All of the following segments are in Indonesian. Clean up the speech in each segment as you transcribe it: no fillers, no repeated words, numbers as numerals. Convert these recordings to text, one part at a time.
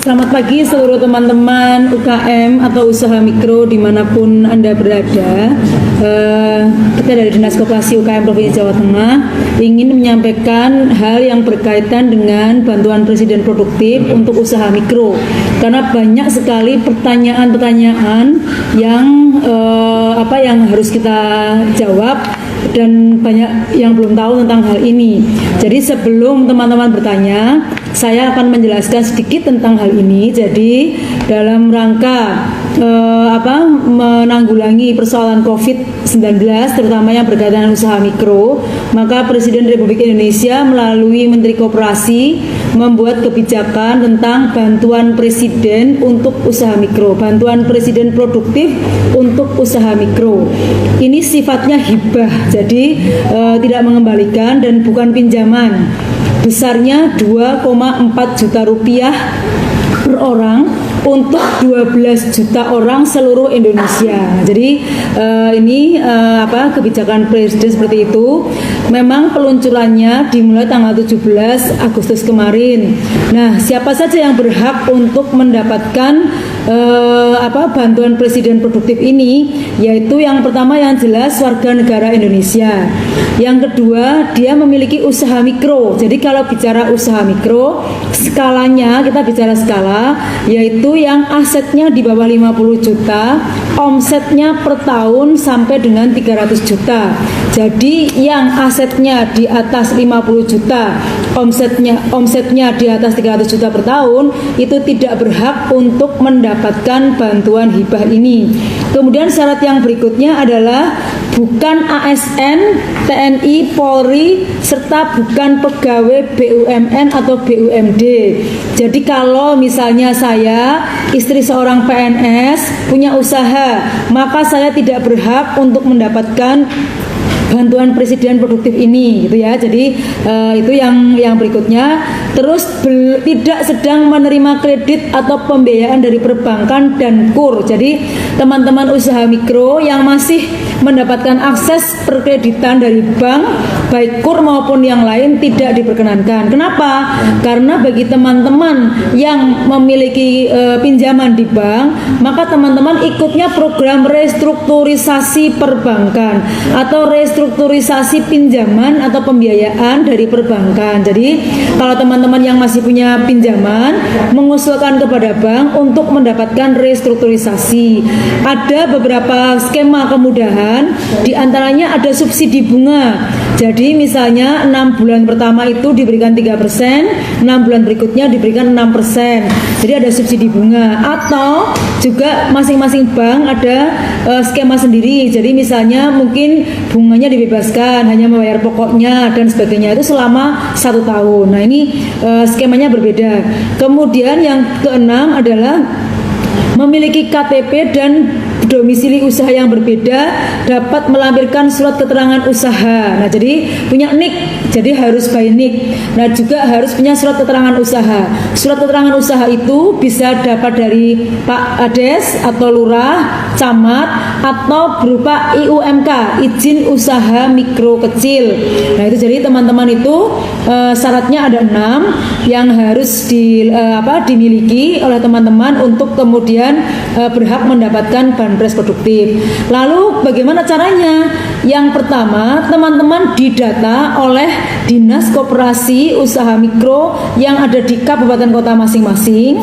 Selamat pagi seluruh teman-teman UKM atau usaha mikro dimanapun Anda berada. Kita dari Dinas Koperasi UKM Provinsi Jawa Tengah ingin menyampaikan hal yang berkaitan dengan bantuan presiden produktif untuk usaha mikro. Karena banyak sekali pertanyaan-pertanyaan yang harus kita jawab dan banyak yang belum tahu tentang hal ini. Jadi sebelum teman-teman bertanya, saya akan menjelaskan sedikit tentang hal ini. Jadi dalam rangka menanggulangi persoalan COVID-19 terutama yang berkaitan dengan usaha mikro, maka Presiden Republik Indonesia melalui Menteri Koperasi membuat kebijakan tentang bantuan presiden untuk usaha mikro, bantuan presiden produktif untuk usaha mikro. Ini sifatnya hibah, jadi tidak mengembalikan dan bukan pinjaman. Besarnya 2,4 juta rupiah per orang untuk 12 juta orang seluruh Indonesia. Jadi kebijakan presiden seperti itu. Memang peluncurannya dimulai tanggal 17 Agustus kemarin. Nah, siapa saja yang berhak untuk mendapatkan bantuan presiden produktif ini? Yaitu yang pertama yang jelas warga negara Indonesia. Yang kedua, dia memiliki usaha mikro. Jadi kalau bicara usaha mikro, skalanya kita bicara skala, yaitu yang asetnya di bawah 50 juta, omsetnya per tahun sampai dengan 300 juta. Jadi yang asetnya di atas 50 juta, omsetnya di atas 300 juta per tahun, itu tidak berhak untuk mendapatkan bantuan hibah ini. Kemudian syarat yang berikutnya adalah bukan ASN, TNI, Polri, serta bukan pegawai BUMN atau BUMD. Jadi kalau misalnya saya, istri seorang PNS, punya usaha, maka saya tidak berhak untuk mendapatkan bantuan presiden produktif ini, gitu ya. Jadi itu yang berikutnya. Terus tidak sedang menerima kredit atau pembiayaan dari perbankan dan KUR. Jadi teman-teman usaha mikro yang masih mendapatkan akses perkreditan dari bank, baik KUR maupun yang lain, tidak diperkenankan. Kenapa? Karena bagi teman-teman yang memiliki pinjaman di bank, maka teman-teman ikutnya program restrukturisasi perbankan atau restrukturisasi pinjaman atau pembiayaan dari perbankan. Jadi kalau teman-teman yang masih punya pinjaman mengusulkan kepada bank untuk mendapatkan restrukturisasi, ada beberapa skema kemudahan, diantaranya ada subsidi bunga. Jadi misalnya 6 bulan pertama itu diberikan 3%, 6 bulan berikutnya diberikan 6%. Jadi ada subsidi bunga. Atau juga masing-masing bank ada skema sendiri. Jadi misalnya mungkin bunganya dibebaskan, hanya membayar pokoknya dan sebagainya, itu selama 1 tahun. Nah, ini skemanya berbeda. Kemudian yang keenam adalah memiliki KTP dan domisili usaha yang berbeda, dapat melampirkan surat keterangan usaha. Nah, jadi punya NIK, jadi harus by NIK. Nah, juga harus punya surat keterangan usaha. Surat keterangan usaha itu bisa dapat dari Pak Ades atau Lurah, Camat, atau berupa IUMK, izin usaha mikro kecil. Nah, itu jadi teman-teman itu syaratnya ada 6 yang harus dimiliki oleh teman-teman untuk kemudian berhak mendapatkan banpres produktif. Lalu bagaimana caranya? Yang pertama, teman-teman didata oleh Dinas Koperasi Usaha Mikro yang ada di kabupaten kota masing-masing.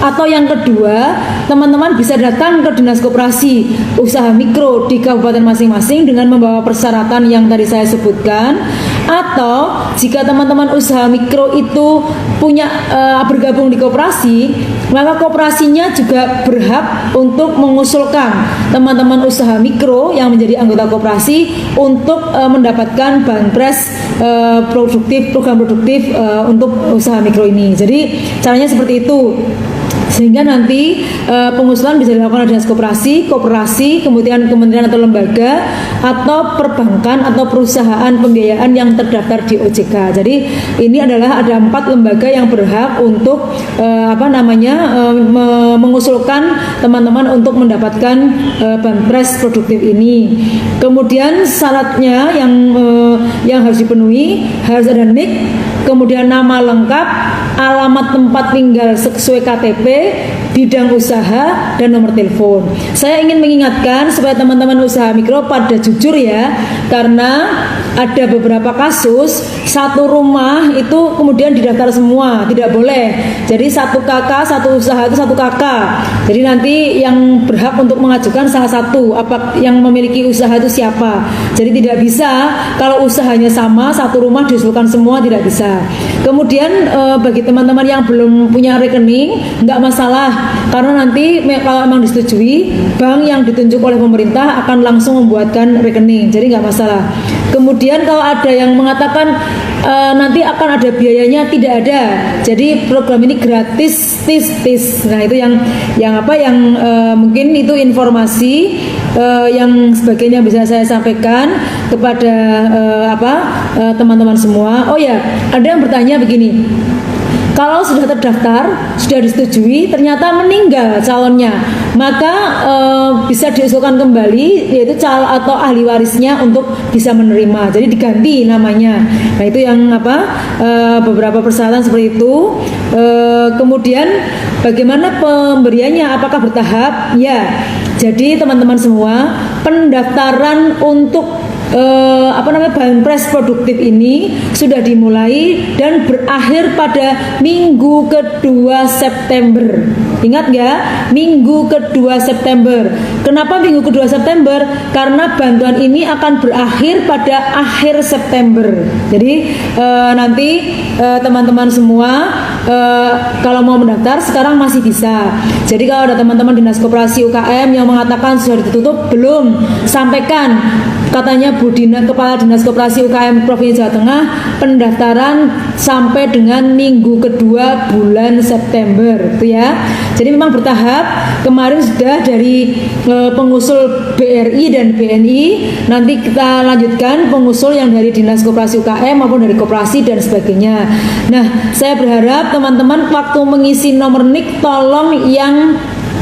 Atau yang kedua, teman-teman bisa datang ke Dinas Koperasi Usaha Mikro di kabupaten masing-masing dengan membawa persyaratan yang tadi saya sebutkan. Atau jika teman-teman usaha mikro itu punya bergabung di koperasi, maka koperasinya juga berhak untuk mengusulkan teman-teman usaha mikro yang menjadi anggota koperasi untuk mendapatkan banpres produktif, program produktif untuk usaha mikro ini. Jadi caranya seperti itu. sehingga nanti pengusulan bisa dilakukan oleh dinas koperasi, kemudian kementerian atau lembaga, atau perbankan atau perusahaan pembiayaan yang terdaftar di OJK. Jadi ini adalah ada 4 lembaga yang berhak untuk mengusulkan teman-teman untuk mendapatkan banpres produktif ini. Kemudian syaratnya yang harus dipenuhi, harus ada NIK, kemudian nama lengkap, alamat tempat tinggal sesuai KTP, bidang usaha, dan nomor telepon. Saya ingin mengingatkan supaya teman-teman usaha mikro pada jujur ya, karena ada beberapa kasus satu rumah itu kemudian didaftar semua, tidak boleh. Jadi satu kakak, satu usaha itu satu kakak. Jadi nanti yang berhak untuk mengajukan salah satu, apa yang memiliki usaha itu siapa. Jadi tidak bisa kalau usahanya sama satu rumah diusulkan semua, tidak bisa. Kemudian bagi teman-teman yang belum punya rekening, nggak masalah, karena nanti kalau memang disetujui, bank yang ditunjuk oleh pemerintah akan langsung membuatkan rekening, jadi nggak masalah. Kemudian kalau ada yang mengatakan nanti akan ada biayanya, tidak ada. Jadi program ini gratis, tis. Nah itu yang mungkin itu informasi yang sebagainya bisa saya sampaikan kepada teman-teman semua. Oh ya, ada yang bertanya begini. Kalau sudah terdaftar, sudah disetujui, ternyata meninggal calonnya, maka bisa diusulkan kembali, yaitu calon atau ahli warisnya untuk bisa menerima. Jadi diganti namanya. Nah itu yang beberapa persyaratan seperti itu. Kemudian bagaimana pemberiannya? Apakah bertahap? Ya. Jadi teman-teman semua, pendaftaran untuk banpres produktif ini sudah dimulai dan berakhir pada minggu kedua September. Ingat nggak? Minggu kedua September. Kenapa minggu kedua September? Karena bantuan ini akan berakhir pada akhir September. Jadi nanti teman-teman semua kalau mau mendaftar sekarang masih bisa. Jadi kalau ada teman-teman dinas koperasi UKM yang mengatakan sudah ditutup, belum, sampaikan. Katanya Kepala Dinas Koperasi UKM Provinsi Jawa Tengah, pendaftaran sampai dengan minggu kedua bulan September, itu ya. Jadi memang bertahap. Kemarin sudah dari pengusul BRI dan BNI, nanti kita lanjutkan pengusul yang dari Dinas Koperasi UKM maupun dari koperasi dan sebagainya. Nah, saya berharap teman-teman waktu mengisi nomor NIK tolong yang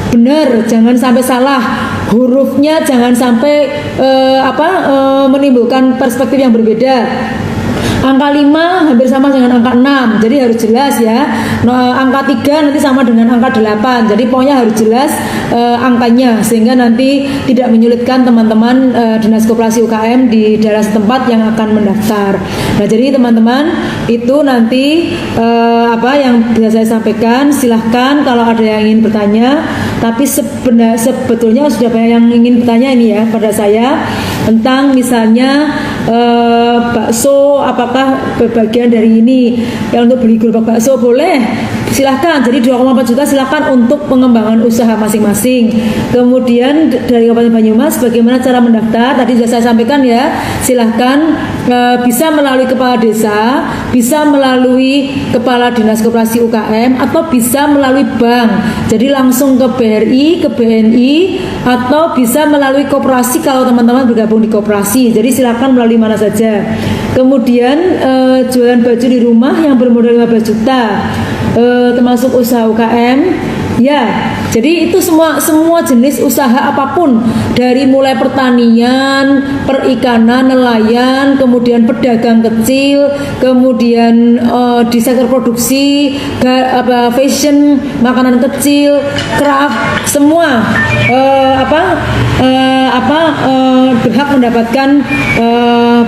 benar, jangan sampai salah. Hurufnya jangan sampai menimbulkan perspektif yang berbeda. Angka 5 hampir sama dengan angka 6, jadi harus jelas ya. Angka 3 nanti sama dengan angka 8, jadi pokoknya harus jelas angkanya, sehingga nanti tidak menyulitkan teman-teman Dinas Koperasi UKM di daerah setempat yang akan mendaftar. Nah jadi teman-teman itu nanti yang bisa saya sampaikan, silahkan kalau ada yang ingin bertanya. Tapi sebetulnya sudah banyak yang ingin bertanya ini ya pada saya tentang misalnya bakso, apakah bagian dari ini yang untuk beli gerobak bakso boleh, silahkan. Jadi 2,4 juta silahkan untuk pengembangan usaha masing-masing. Kemudian dari Kabupaten Banyumas bagaimana cara mendaftar, tadi sudah saya sampaikan ya, silahkan bisa melalui kepala desa, bisa melalui kepala dinas koperasi UKM, atau bisa melalui bank, jadi langsung ke BRI, ke BNI, atau bisa melalui koperasi kalau teman-teman bergabung di koperasi. Jadi silahkan melalui mana saja. Kemudian jualan baju di rumah yang bermodal 15 juta, termasuk usaha UKM. Ya, jadi itu semua jenis usaha apapun, dari mulai pertanian, perikanan, nelayan, kemudian pedagang kecil, kemudian di sektor produksi, fashion, makanan kecil, craft, semua berhak mendapatkan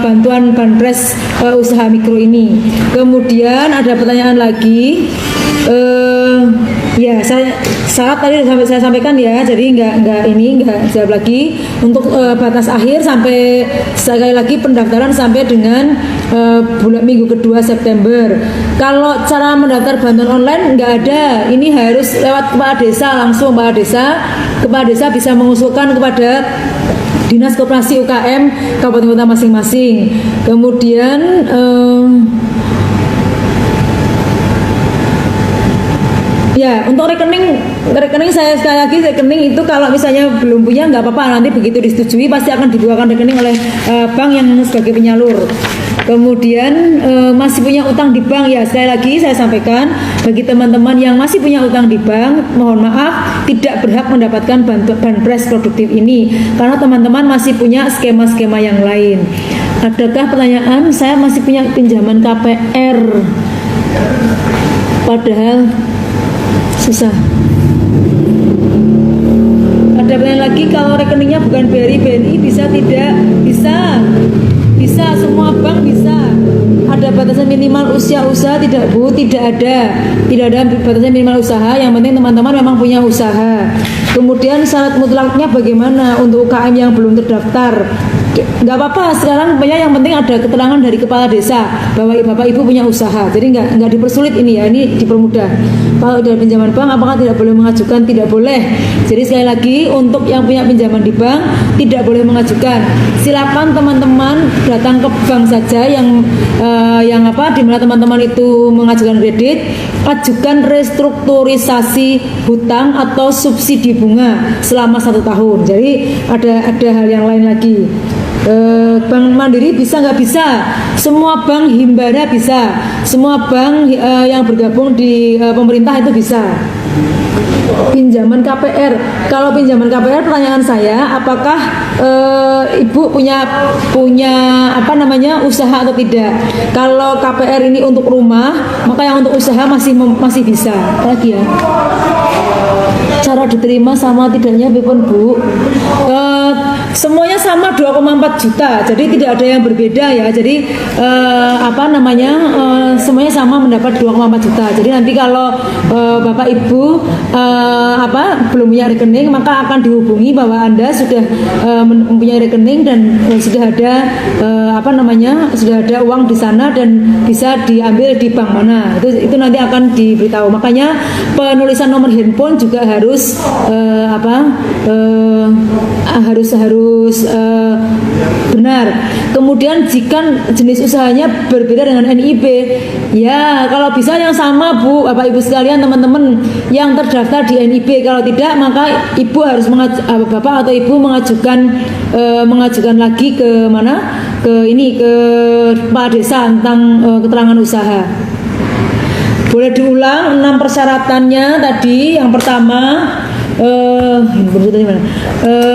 bantuan banpres usaha mikro ini. Kemudian ada pertanyaan lagi. Ya, syarat tadi sampai saya sampaikan ya, jadi nggak jawab lagi. Untuk batas akhir sampai sekali lagi pendaftaran sampai dengan minggu kedua September. Kalau cara mendaftar bantuan online nggak ada, ini harus lewat kepala desa langsung. Kepala desa bisa mengusulkan kepada Dinas Koperasi UKM kabupaten kota masing-masing. Kemudian ya, untuk rekening rekening saya sekali lagi, rekening itu kalau misalnya belum punya nggak apa-apa, nanti begitu disetujui pasti akan dibukakan rekening oleh bank yang sebagai penyalur. Kemudian masih punya utang di bank, ya sekali lagi saya sampaikan bagi teman-teman yang masih punya utang di bank, mohon maaf tidak berhak mendapatkan banpres produktif ini karena teman-teman masih punya skema-skema yang lain. Adakah pertanyaan? Saya masih punya pinjaman KPR padahal susah. Ada pertanyaan lagi, kalau rekeningnya bukan BRI BNI bisa tidak? Bisa, semua bank bisa. Ada batasan minimal usia usaha tidak Bu? Tidak ada batasan minimal usaha, yang penting teman-teman memang punya usaha. Kemudian syarat mutlaknya bagaimana untuk UKM yang belum terdaftar? Nggak apa-apa, sekarang banyak, yang penting ada keterangan dari kepala desa bahwa bapak ibu punya usaha, jadi nggak dipersulit ini ya, ini dipermudah. Kalau dari pinjaman bank apakah tidak boleh mengajukan? Tidak boleh. Jadi sekali lagi untuk yang punya pinjaman di bank tidak boleh mengajukan. Silakan teman-teman datang ke bank saja yang di mana teman-teman itu mengajukan kredit, ajukan restrukturisasi hutang atau subsidi bunga selama 1 tahun. Jadi ada hal yang lain lagi. Bank Mandiri bisa nggak? Bisa. Semua bank himbara bisa. Semua bank yang bergabung di pemerintah itu bisa. Pinjaman KPR. Kalau pinjaman KPR, pertanyaan saya, apakah ibu punya usaha atau tidak? Kalau KPR ini untuk rumah, maka yang untuk usaha masih bisa. Lagi ya. Cara diterima sama tidaknya Bipun Bu? Semuanya sama 2,4 juta, jadi tidak ada yang berbeda ya. Jadi semuanya sama mendapat 2,4 juta. Jadi nanti kalau Bapak Ibu belum punya rekening, maka akan dihubungi bahwa Anda sudah mempunyai rekening dan sudah ada sudah ada uang di sana dan bisa diambil di bank mana. Itu nanti akan diberitahu. Makanya penulisan nomor handphone juga harus benar. Kemudian jika jenis usahanya berbeda dengan NIB, ya kalau bisa yang sama Bu, Bapak Ibu sekalian, teman-teman yang terdaftar di NIB. Kalau tidak, maka Ibu harus Bapak atau Ibu mengajukan lagi ke mana? Ke Pak Desa tentang keterangan usaha. Boleh diulang 6 persyaratannya tadi. Yang pertama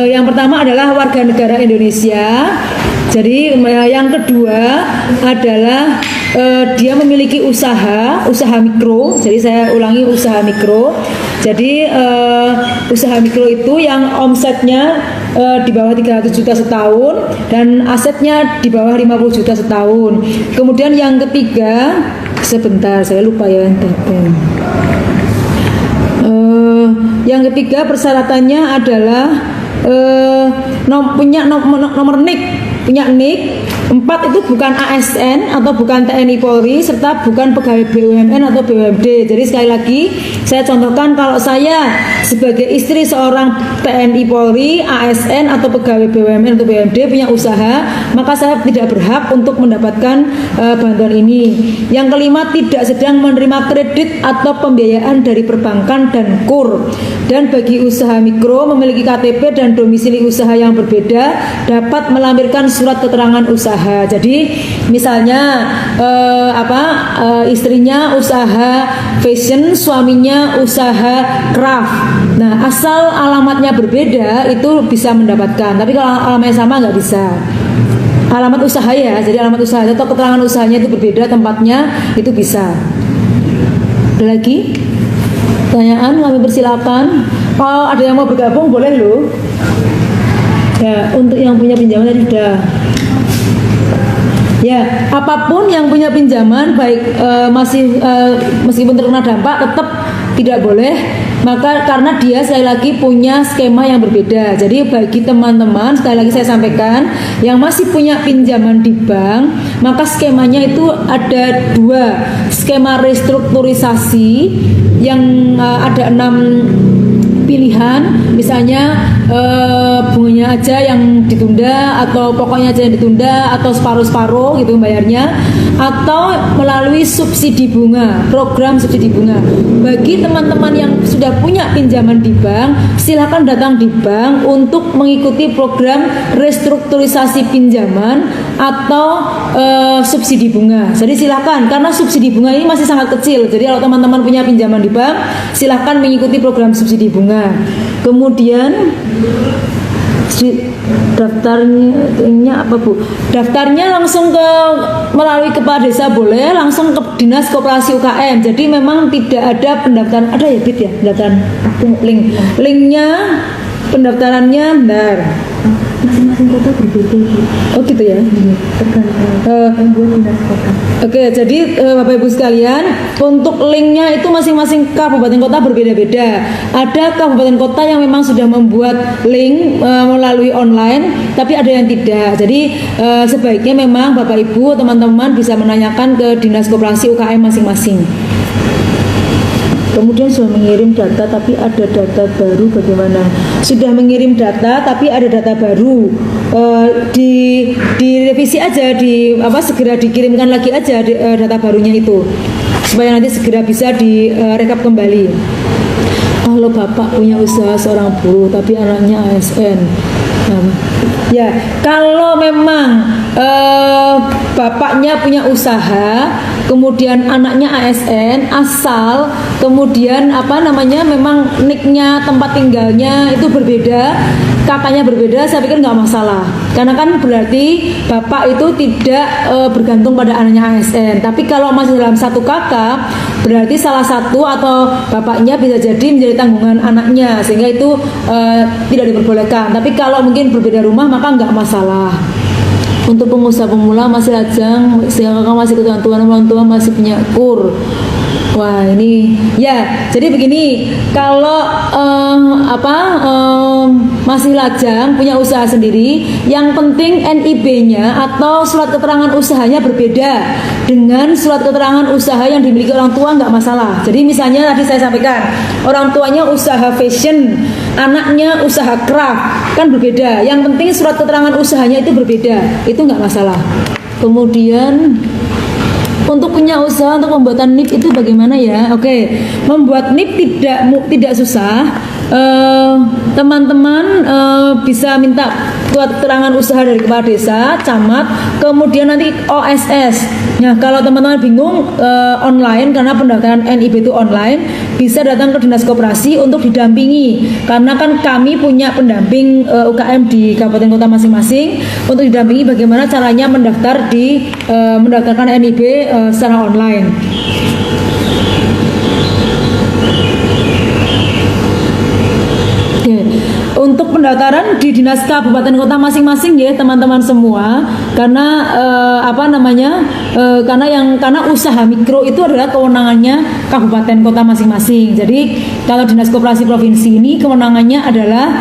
yang pertama adalah warga negara Indonesia. Jadi yang kedua adalah dia memiliki usaha mikro. Jadi saya ulangi, usaha mikro. Jadi usaha mikro itu yang omsetnya di bawah 300 juta setahun dan asetnya di bawah 50 juta setahun. Kemudian yang ketiga, sebentar saya lupa ya. Yang ketiga persyaratannya adalah punya nomor NIK, punya NIK. 4 itu bukan ASN atau bukan TNI Polri serta bukan pegawai BUMN atau BUMD. Jadi sekali lagi saya contohkan, kalau saya sebagai istri seorang TNI Polri, ASN atau pegawai BUMN atau BUMD punya usaha, maka saya tidak berhak untuk mendapatkan bantuan ini. Yang kelima, tidak sedang menerima kredit atau pembiayaan dari perbankan dan KUR. Dan bagi usaha mikro memiliki KTP dan domisili usaha yang berbeda dapat melampirkan surat keterangan usaha. Jadi misalnya istrinya usaha fashion, suaminya usaha craft. Nah, asal alamatnya berbeda itu bisa mendapatkan. Tapi kalau alamatnya sama nggak bisa. Alamat usaha ya, jadi alamat usaha atau keterangan usahanya itu berbeda tempatnya, itu bisa. Ada lagi? Pertanyaan, kami persilakan. Kalau ada yang mau bergabung boleh loh. Ya, untuk yang punya pinjaman tadi sudah. Ya, apapun yang punya pinjaman baik meskipun terkena dampak tetap tidak boleh, maka karena dia sekali lagi punya skema yang berbeda. Jadi bagi teman-teman sekali lagi saya sampaikan yang masih punya pinjaman di bank, maka skemanya itu ada 2, skema restrukturisasi yang ada 6 pilihan, misalnya bunganya aja yang ditunda, atau pokoknya aja yang ditunda, atau separuh-separuh gitu bayarnya, atau melalui subsidi bunga, program subsidi bunga. Bagi teman-teman yang sudah punya pinjaman di bank, silakan datang di bank untuk mengikuti program restrukturisasi pinjaman atau subsidi bunga. Jadi silakan, karena subsidi bunga ini masih sangat kecil. Jadi kalau teman-teman punya pinjaman di bank, silakan mengikuti program subsidi bunga. Kemudian daftarnya apa Bu? Daftarnya langsung melalui kepala desa boleh, langsung ke dinas koperasi UKM. Jadi memang tidak ada pendaftaran, ada ya Bit ya pendaftaran. Linknya pendaftarannya bentar. Masing-masing kota berbeda. Oh gitu ya. Tergantung buat dinas kota. Oke, jadi Bapak Ibu sekalian, untuk linknya itu masing-masing kabupaten kota berbeda-beda. Ada kabupaten kota yang memang sudah membuat link melalui online, tapi ada yang tidak. Jadi sebaiknya memang Bapak Ibu, teman-teman bisa menanyakan ke dinas koperasi UKM masing-masing. Kemudian sudah mengirim data tapi ada data baru bagaimana? Sudah mengirim data tapi ada data baru, direvisi aja, segera dikirimkan lagi aja data barunya itu, supaya nanti segera bisa direkap kembali. Kalau Bapak punya usaha seorang buruh tapi anaknya ASN, ya kalau memang bapaknya punya usaha, kemudian anaknya ASN, asal kemudian memang nicknya, tempat tinggalnya itu berbeda, kakaknya berbeda, saya pikir nggak masalah, karena kan berarti bapak itu tidak bergantung pada anaknya ASN. Tapi kalau masih dalam satu kakak, berarti salah satu atau bapaknya bisa jadi menjadi tanggungan anaknya, sehingga itu tidak diperbolehkan. Tapi kalau mungkin berbeda rumah maka nggak masalah. Untuk pengusaha pemula masih lajang, kakak masih ketentuan orang tua masih punya kur. Wah ini ya, jadi begini, kalau masih lajang punya usaha sendiri, yang penting NIB-nya atau surat keterangan usahanya berbeda dengan surat keterangan usaha yang dimiliki orang tua, nggak masalah. Jadi misalnya tadi saya sampaikan, orang tuanya usaha fashion, anaknya usaha craft, kan berbeda. Yang penting surat keterangan usahanya itu berbeda, itu nggak masalah. Kemudian untuk punya usaha untuk pembuatan NIP itu bagaimana ya? Oke, membuat NIP tidak susah. Teman-teman bisa minta surat keterangan usaha dari kepala desa, camat, kemudian nanti OSS. Nah, kalau teman-teman bingung online karena pendaftaran NIB itu online, bisa datang ke dinas koperasi untuk didampingi. Karena kan kami punya pendamping UKM di kabupaten kota masing-masing untuk didampingi bagaimana caranya mendaftarkan NIB secara online. Untuk pendaftaran di dinas kabupaten kota masing-masing ya teman-teman semua, karena karena usaha mikro itu adalah kewenangannya kabupaten kota masing-masing. Jadi kalau dinas koperasi provinsi ini kewenangannya adalah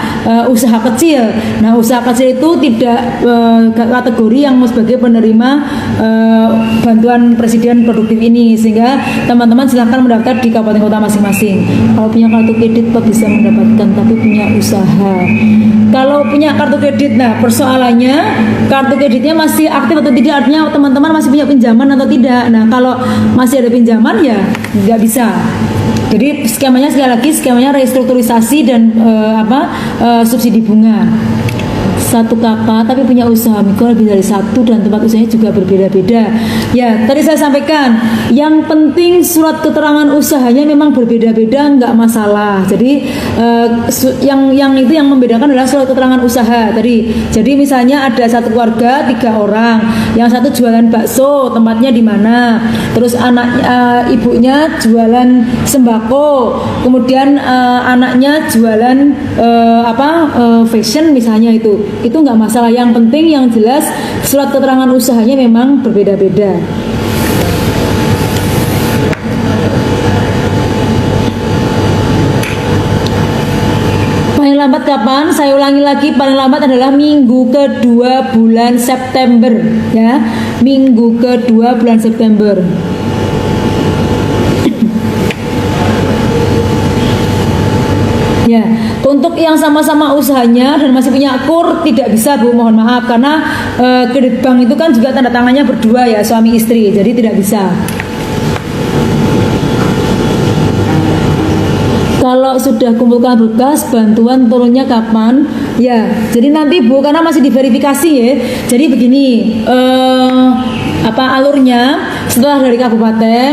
usaha kecil. Nah, usaha kecil itu tidak kategori yang sebagai penerima bantuan presiden produktif ini, sehingga teman-teman silahkan mendaftar di kabupaten kota masing-masing. Kalau punya kartu kredit Pak bisa mendapatkan, tapi punya usaha. Kalau punya kartu kredit, nah persoalannya kartu kreditnya masih aktif atau tidak, artinya teman-teman masih punya pinjaman atau tidak. Nah, kalau masih ada pinjaman ya nggak bisa. Jadi skemanya sekali lagi, skemanya restrukturisasi dan subsidi bunga. Satu kakak tapi punya usaha mikro lebih dari satu dan tempat usahanya juga berbeda-beda. Ya, tadi saya sampaikan, yang penting surat keterangan usahanya memang berbeda-beda, nggak masalah. Jadi yang itu yang membedakan adalah surat keterangan usaha tadi. Jadi misalnya ada satu keluarga 3 orang, yang satu jualan bakso, tempatnya di mana, terus ibunya jualan sembako, kemudian anaknya jualan fashion misalnya, itu nggak masalah. Yang penting yang jelas surat keterangan usahanya memang berbeda-beda. Paling lambat kapan? Saya ulangi lagi, paling lambat adalah minggu kedua bulan September ya, minggu kedua bulan September. usahanya. Untuk yang sama-sama usahanya dan masih punya KUR tidak bisa Bu, mohon maaf karena kredit bank itu kan juga tanda tangannya berdua ya, suami istri, jadi tidak bisa. Kalau sudah kumpulkan berkas, bantuan turunnya kapan? Ya, jadi nanti Bu, karena masih diverifikasi ya. Jadi begini, alurnya setelah dari kabupaten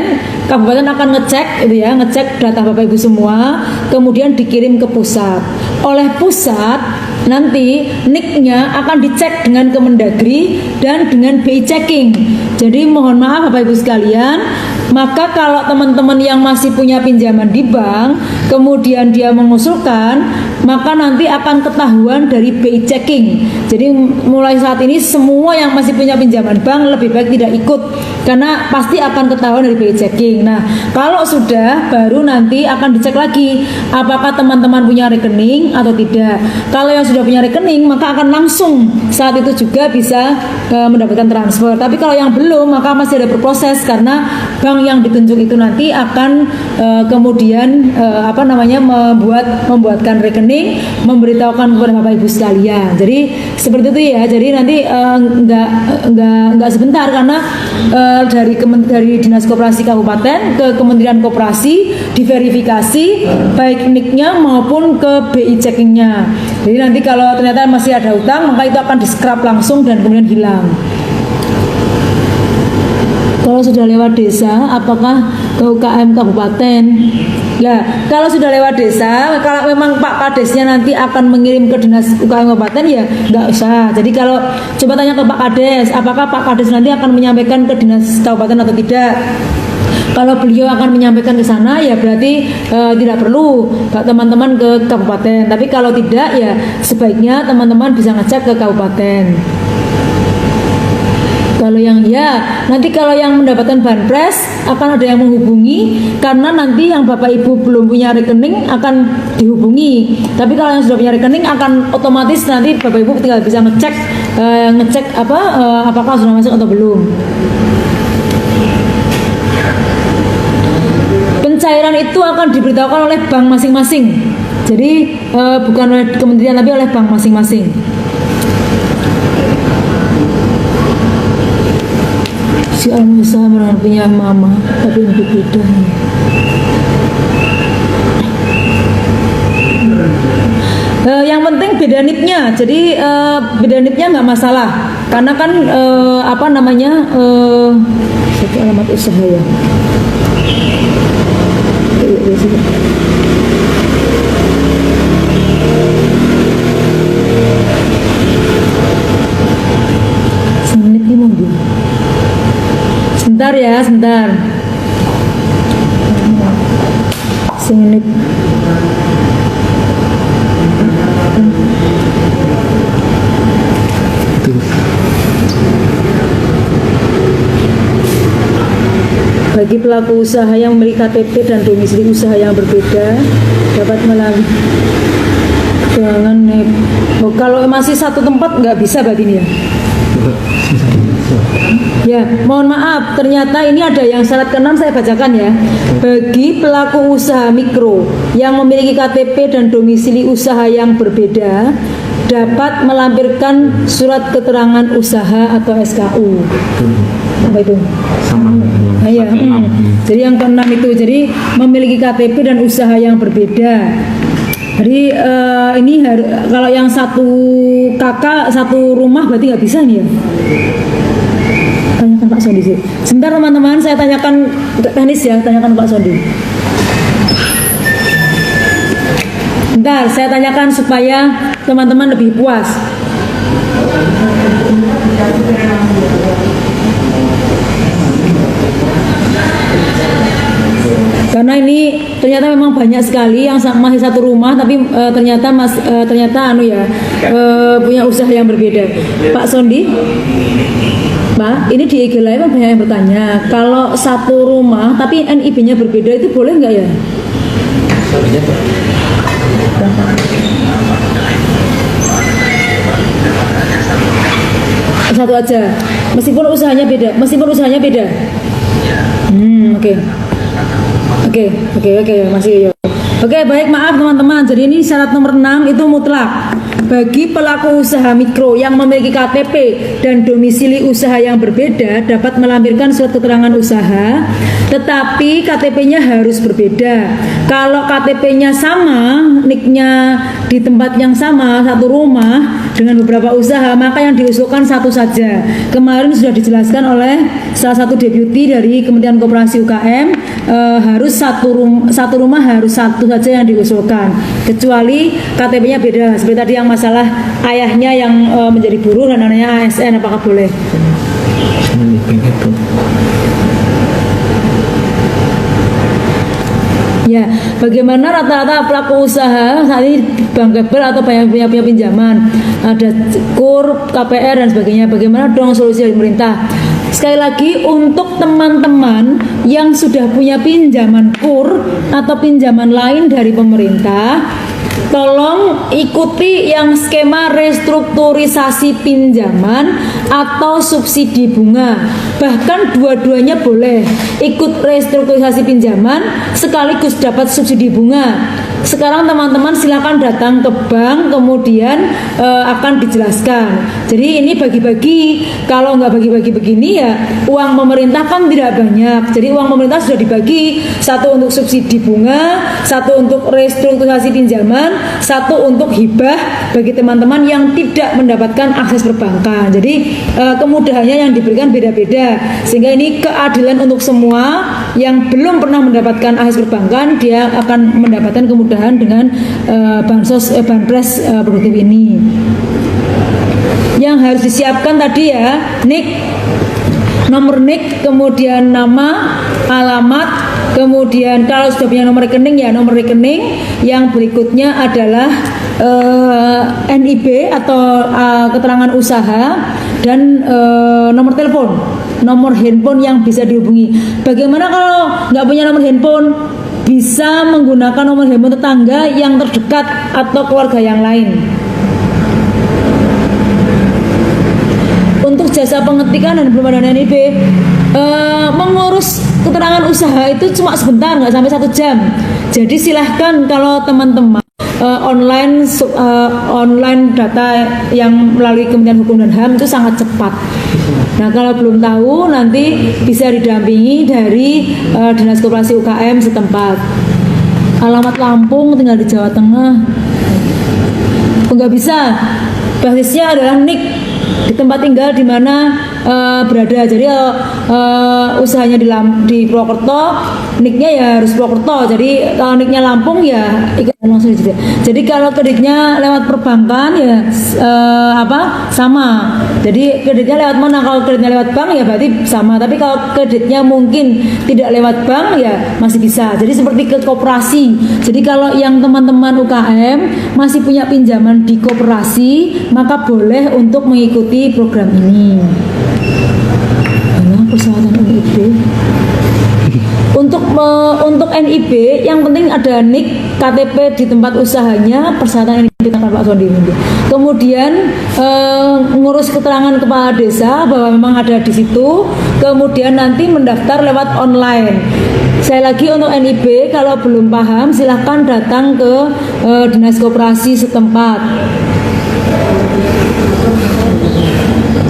akan ngecek gitu ya, ngecek data Bapak Ibu semua, kemudian dikirim ke pusat. Oleh pusat nanti NIK-nya akan dicek dengan Kemendagri dan dengan BI checking. Jadi mohon maaf Bapak Ibu sekalian, maka kalau teman-teman yang masih punya pinjaman di bank, kemudian dia mengusulkan, maka nanti akan ketahuan dari BI checking. Jadi mulai saat ini semua yang masih punya pinjaman bank lebih baik tidak ikut, karena pasti akan ketahuan dari BI checking. Nah, kalau sudah, baru nanti akan dicek lagi apakah teman-teman punya rekening atau tidak. Kalau yang sudah punya rekening, maka akan langsung saat itu juga bisa mendapatkan transfer. Tapi kalau yang belum, maka masih ada berproses, karena bank yang ditunjuk itu nanti akan kemudian membuatkan rekening, memberitahukan kepada Bapak Ibu sekalian. Jadi seperti itu ya. Jadi nanti nggak sebentar, karena dari Dinas Koperasi Kabupaten ke Kementerian Koperasi diverifikasi baik NIK-nya maupun ke BI checkingnya. Jadi nanti kalau ternyata masih ada utang, maka itu akan di-scrap langsung dan kemudian hilang. Kalau sudah lewat desa, apakah ke UKM kabupaten? Nah, kalau sudah lewat desa, kalau memang Pak Kadesnya nanti akan mengirim ke Dinas UKM kabupaten, ya nggak usah. Jadi kalau coba tanya ke Pak Kades, apakah Pak Kades nanti akan menyampaikan ke Dinas kabupaten atau tidak? Kalau beliau akan menyampaikan ke sana, ya berarti tidak perlu teman-teman ke kabupaten. Tapi kalau tidak, ya sebaiknya teman-teman bisa ngecek ke kabupaten. Kalau nanti kalau yang mendapatkan banpres akan ada yang menghubungi, karena nanti yang Bapak Ibu belum punya rekening akan dihubungi. Tapi kalau yang sudah punya rekening akan otomatis nanti Bapak Ibu tinggal bisa ngecek apakah sudah masuk atau belum. Pencairan itu akan diberitahukan oleh bank masing-masing. Jadi bukan oleh kementerian tapi oleh bank masing-masing. Si Al-Musa punya mama, tapi lebih beda. Yang penting beda NIP-nya. Jadi beda NIP-nya nggak masalah, karena kan satu alamat usaha ya. Semenit ini mau sebentar ya, sebentar. Semenit. Bagi pelaku usaha yang memiliki KTP dan domisili usaha yang berbeda dapat melalui keuangan NIP. Kalau masih satu tempat nggak bisa berarti ini ya. Ya, mohon maaf, ternyata ini ada yang syarat ke-6 saya bacakan ya. Bagi pelaku usaha mikro yang memiliki KTP dan domisili usaha yang berbeda dapat melampirkan surat keterangan usaha atau SKU. Apa itu? Sama. Ya. Jadi yang ke-6 itu, jadi memiliki KTP dan usaha yang berbeda. Jadi ini kalau yang satu kakak satu rumah berarti nggak bisa nih ya. Tanyakan Pak Sondi sih. Sebentar teman-teman, saya tanyakan teknis ya, tanyakan Pak Sondi. Bentar, saya tanyakan supaya teman-teman lebih puas. Karena ini ternyata memang banyak sekali yang masih satu rumah, tapi ternyata punya usaha yang berbeda. Pak Sondi, Pak, ini di IG Live banyak yang bertanya, kalau satu rumah tapi NIB-nya berbeda itu boleh nggak ya? Satu aja, meskipun usahanya beda. Oke, masih ya. Oke, baik, maaf teman-teman. Jadi ini syarat nomor 6 itu mutlak. Bagi pelaku usaha mikro yang memiliki KTP dan domisili usaha yang berbeda dapat melampirkan surat keterangan usaha, tetapi KTP-nya harus berbeda. Kalau KTP-nya sama, NIK-nya di tempat yang sama, satu rumah dengan beberapa usaha, maka yang diusulkan satu saja. Kemarin sudah dijelaskan oleh salah satu deputi dari Kementerian Koperasi UKM, harus satu rumah harus satu saja yang diusulkan, kecuali KTP-nya beda. Seperti tadi yang masalah ayahnya yang menjadi buruh dan anaknya ASN, apakah boleh? Ya, bagaimana rata-rata pelaku usaha saat ini bank kabel atau punya pinjaman, ada KUR, KPR dan sebagainya. Bagaimana dong solusi dari pemerintah? Sekali lagi, untuk teman-teman yang sudah punya pinjaman KUR atau pinjaman lain dari pemerintah, tolong ikuti yang skema restrukturisasi pinjaman atau subsidi bunga. Bahkan dua-duanya boleh, ikut restrukturisasi pinjaman sekaligus dapat subsidi bunga. Sekarang teman-teman silakan datang ke bank, kemudian akan dijelaskan. Jadi ini bagi-bagi. Kalau nggak bagi-bagi begini ya uang pemerintah kan tidak banyak. Jadi uang pemerintah sudah dibagi, satu untuk subsidi bunga, satu untuk restrukturisasi pinjaman, satu untuk hibah bagi teman-teman yang tidak mendapatkan akses perbankan. Jadi kemudahannya yang diberikan beda-beda, sehingga ini keadilan untuk semua. Yang belum pernah mendapatkan akses perbankan, dia akan mendapatkan kemudahan dengan banpres produktif ini. Yang harus disiapkan tadi ya, NIK, nomor NIK, kemudian nama, alamat, kemudian kalau sudah punya nomor rekening ya nomor rekening. Yang berikutnya adalah NIB atau keterangan usaha, dan nomor telepon, nomor handphone yang bisa dihubungi. Bagaimana kalau nggak punya nomor handphone? Bisa menggunakan nomor handphone tetangga yang terdekat atau keluarga yang lain. Untuk jasa pengetikan dan belum ada NIB, mengurus keterangan usaha itu cuma sebentar, nggak sampai 1 jam. Jadi silahkan kalau teman-teman online data yang melalui Kementerian Hukum dan HAM itu sangat cepat. Nah, kalau belum tahu nanti bisa didampingi dari Dinas Koperasi UKM setempat. Alamat Lampung tinggal di Jawa Tengah. Enggak bisa. Basisnya adalah NIK di tempat tinggal di mana berada. Jadi usahanya di Purwokerto, NIK-nya ya harus Purwokerto. Jadi kalau NIK-nya Lampung ya ikut langsung di situ. Jadi kalau kreditnya lewat perbankan ya sama. Jadi kreditnya lewat mana? Kalau kreditnya lewat bank ya berarti sama. Tapi kalau kreditnya mungkin tidak lewat bank ya masih bisa. Jadi seperti ke koperasi. Jadi kalau yang teman-teman UKM masih punya pinjaman di koperasi, maka boleh untuk mengikuti program ini. Persyaratan NIB. Untuk NIB yang penting ada NIK, KTP di tempat usahanya, persyaratan NIB dengan Pak Sondi. Kemudian ngurus keterangan kepala desa bahwa memang ada di situ. Kemudian nanti mendaftar lewat online. Saya lagi untuk NIB kalau belum paham silahkan datang ke Dinas Koperasi setempat.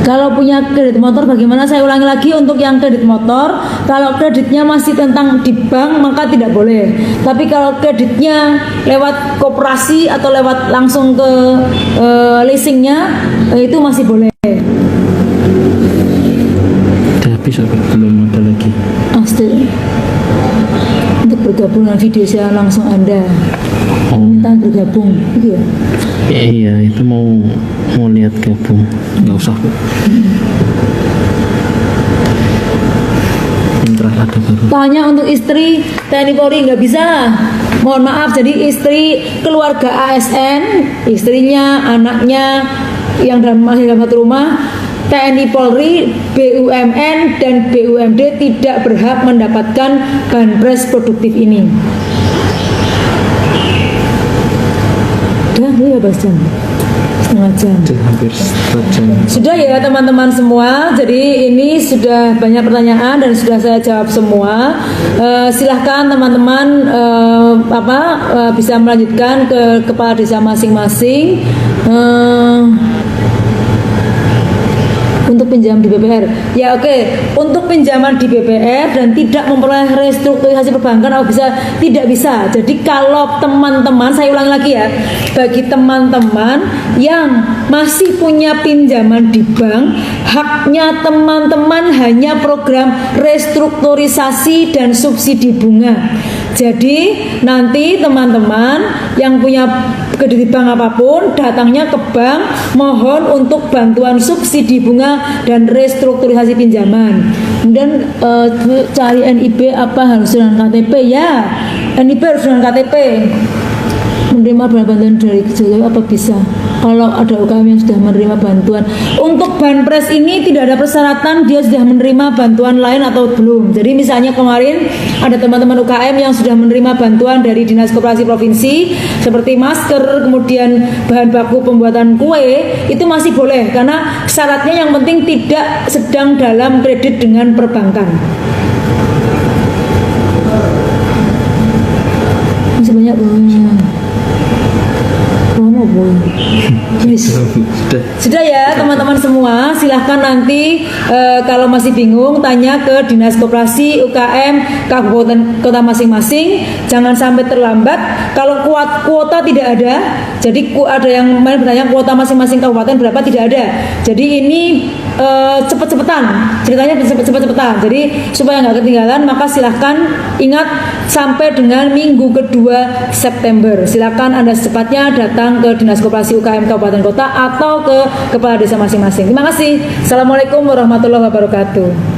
Kalau punya kredit motor bagaimana? Saya ulangi lagi untuk yang kredit motor, kalau kreditnya masih tentang di bank maka tidak boleh. Tapi kalau kreditnya lewat koperasi atau lewat langsung ke leasingnya itu masih boleh. Tapi sampai belum ada lagi. Asli. Untuk bergabung dengan video saya langsung Anda minta bergabung, gitu ya? Iya, itu mau lihat gabung. Nggak usah. Ada baru. Tanya untuk istri TNI Polri nggak bisa. Mohon maaf, jadi istri keluarga ASN, istrinya, anaknya yang dalam satu rumah, TNI Polri, BUMN dan BUMD tidak berhak mendapatkan banpres produktif ini. Udah, ya Bang. setengah jam. Hampir setengah jam. Sudah ya teman-teman semua. Jadi ini sudah banyak pertanyaan dan sudah saya jawab semua. Silahkan teman-teman bisa melanjutkan ke kepala desa masing-masing. Untuk pinjam di BPR, ya oke. Untuk pinjaman di BPR dan tidak memperoleh restrukturisasi perbankan, tidak bisa. Jadi kalau teman-teman, saya ulangi lagi ya, bagi teman-teman yang masih punya pinjaman di bank, haknya teman-teman hanya program restrukturisasi dan subsidi bunga. Jadi nanti teman-teman yang punya kredit bank apapun, datangnya ke bank mohon untuk bantuan subsidi bunga dan restrukturisasi pinjaman. Kemudian cari NIB apa harus dengan KTP ya? NIB harus dengan KTP. Menerima bantuan dari kejadian apa bisa? Kalau ada UKM yang sudah menerima bantuan, untuk Banpres ini tidak ada persyaratan dia sudah menerima bantuan lain atau belum. Jadi misalnya kemarin ada teman-teman UKM yang sudah menerima bantuan dari Dinas Koperasi Provinsi seperti masker, kemudian bahan baku pembuatan kue, itu masih boleh karena syaratnya yang penting tidak sedang dalam kredit dengan perbankan. Masih banyak bawahnya. Sudah ya teman-teman semua, silahkan nanti kalau masih bingung tanya ke Dinas Koperasi UKM Kabupaten Kota masing-masing. Jangan sampai terlambat. Kalau kuota tidak ada, jadi ada yang bertanya kuota masing-masing kabupaten berapa, tidak ada. Jadi ini cepet-cepetan, ceritanya cepet-cepetan. Jadi supaya nggak ketinggalan, maka silahkan ingat sampai dengan minggu kedua September. Silahkan Anda secepatnya datang ke Dinas Koperasi UKM Kabupaten Kota atau ke kepala desa masing-masing. Terima kasih. Assalamualaikum warahmatullahi wabarakatuh.